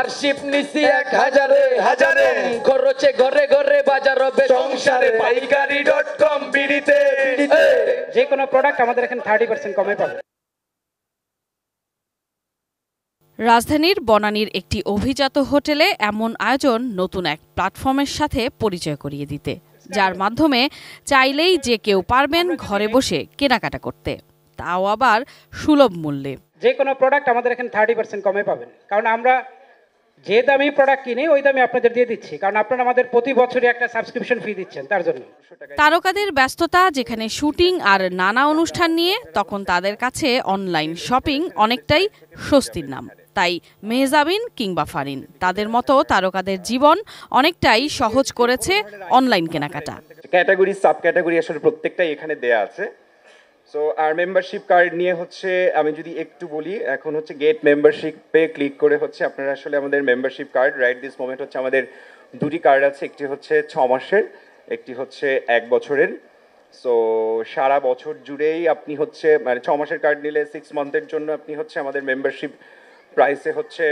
আরশিপ নিছি 1000 হাজারে খরচে ঘরে ঘরে বাজার হবে সংসারে পাইকারি.com বিড়িতে যে কোনো প্রোডাক্ট আমাদের এখানে 30% কমে পাবে। রাজধানীর বনানীর একটি অভিজাত হোটেলে এমন আয়োজন নতুন এক প্ল্যাটফর্মের সাথে পরিচয় করিয়ে দিতে, যার মাধ্যমে চাইলেই যে কেউ পারবেন ঘরে বসে কেনাকাটা করতে, তাও আবার সুলভ মূল্যে। যে কোনো প্রোডাক্ট আমাদের এখানে 30% কমে পাবেন, কারণ আমরা যে দামি প্রোডাক্ট কিনে ওই দামে আপনাদের দিয়ে দিচ্ছি, কারণ আপনারা আমাদের প্রতি বছরই একটা সাবস্ক্রিপশন ফি দিচ্ছেন তার জন্য। তারকাদের ব্যস্ততা যেখানে শুটিং আর নানা অনুষ্ঠান নিয়ে, তখন তাদের কাছে অনলাইন শপিং অনেকটাই স্বস্তির নাম। তাই মেহজাবিন কিংবা ফারিন, তাদের মতো তারকাদের জীবন অনেকটাই সহজ করেছে অনলাইন কেনাকাটা। ক্যাটাগরি সাব ক্যাটাগরি আসলে প্রত্যেকটাই এখানে দেয়া আছে। সো আর মেম্বারশিপ কার্ড নিয়ে হচ্ছে আমি যদি একটু বলি, এখন হচ্ছে গেট মেম্বারশিপে ক্লিক করে হচ্ছে আপনারা আসলে আমাদের membership card right this moment হচ্ছে আমাদের দুটি কার্ড আছে, একটি হচ্ছে 6 মাসের, একটি হচ্ছে 1 বছরের। সো সারা বছর জুড়েই আপনি হচ্ছে মানে 6 মাসের কার্ড নিলে 6 মান্থের জন্য আপনি হচ্ছে আমাদের মেম্বারশিপ প্রাইসে হচ্ছে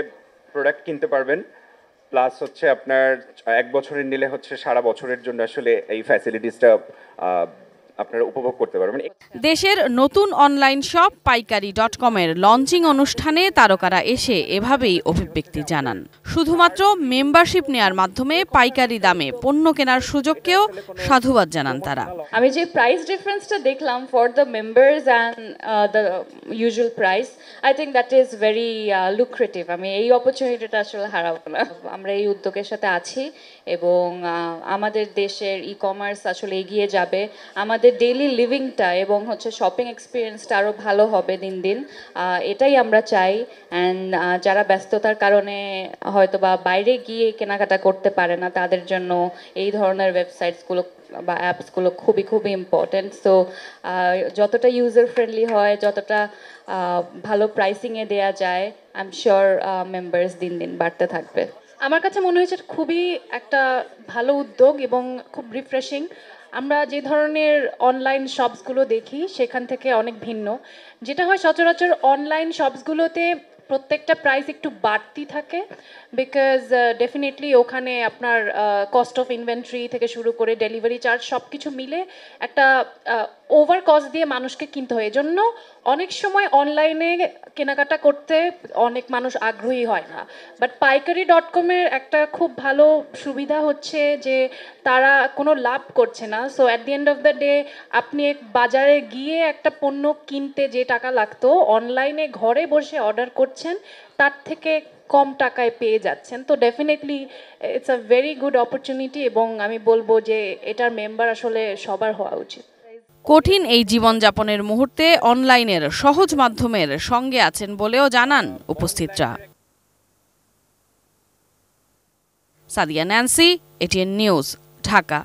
প্রোডাক্ট কিনতে পারবেন, প্লাস হচ্ছে আপনার 1 বছরের নিলে হচ্ছে সারা বছরের জন্য আসলে এই ফ্যাসিলিটিসটা আপনারা উপভোগ করতে পারবেন। দেশের নতুন অনলাইন শপ পাইকারি.com এর লঞ্চিং অনুষ্ঠানে তারকারা এসে এভাবেই অভিব্যক্তি জানান। শুধুমাত্র মেম্বারশিপ নেয়ার মাধ্যমে পাইকারি দামে পণ্য কেনার সুযোগকেও সাধুবাদ জানান তারা। আমি যে প্রাইস ডিফারেন্সটা দেখলাম for the members and the usual price, I think that is very lucrative. আমি এই অপরচুনিটিটা আসলে হারাবো না। আমরা এই উদ্যোগের সাথে আছি এবং আমাদের দেশের ই কমার্স আসলে এগিয়ে যাবে, আমাদের ডেইলি লিভিংটা এবং হচ্ছে শপিং এক্সপিরিয়েন্সটা আরও ভালো হবে দিন দিন, এটাই আমরা চাই। অ্যান্ড যারা ব্যস্ততার কারণে হয়তো বা বাইরে গিয়ে কেনাকাটা করতে পারে না, তাদের জন্য এই ধরনের ওয়েবসাইটসগুলো বা অ্যাপসগুলো খুবই খুবই ইম্পর্টেন্ট। সো যতটা ইউজার ফ্রেন্ডলি হয়, যতটা ভালো প্রাইসিংয়ে দেয়া যায়, আই এম শিওর মেম্বার্স দিন দিন বাড়তে থাকবে। আমার কাছে মনে হয়েছে খুবই একটা ভালো উদ্যোগ এবং খুব রিফ্রেশিং। আমরা যে ধরনের অনলাইন শপসগুলো দেখি সেখান থেকে অনেক ভিন্ন। যেটা হয় সচরাচর অনলাইন শপসগুলোতে প্রত্যেকটা প্রাইস একটু বাড়তি থাকে, বিকজ ডেফিনেটলি ওখানে আপনার কস্ট অফ ইনভেন্টরি থেকে শুরু করে ডেলিভারি চার্জ সব কিছু মিলে একটা ওভার কস্ট দিয়ে মানুষকে কিনতে হয়। এজন্য অনেক সময় অনলাইনে কেনাকাটা করতে অনেক মানুষ আগ্রহী হয় না। বাট পাইকারি.com এর একটা খুব ভালো সুবিধা হচ্ছে যে তারা কোনো লাভ করছে না। So at the end of the day আপনি বাজারে গিয়ে একটা পণ্য কিনতে যে টাকা লাগতো, অনলাইনে ঘরে বসে অর্ডার করছেন তার থেকে কম টাকায় পেয়ে যাচ্ছেন। তো definitely it's a very good opportunity এবং আমি বলবো যে এটার মেম্বার আসলে সবার হওয়া উচিত। কঠিন এই জীবনযাপনের মুহূর্তে অনলাইনের সহজ মাধ্যমের সঙ্গে আছেন বলেও জানান উপস্থিতরা। Sadia Nancy, ATN News, Dhaka.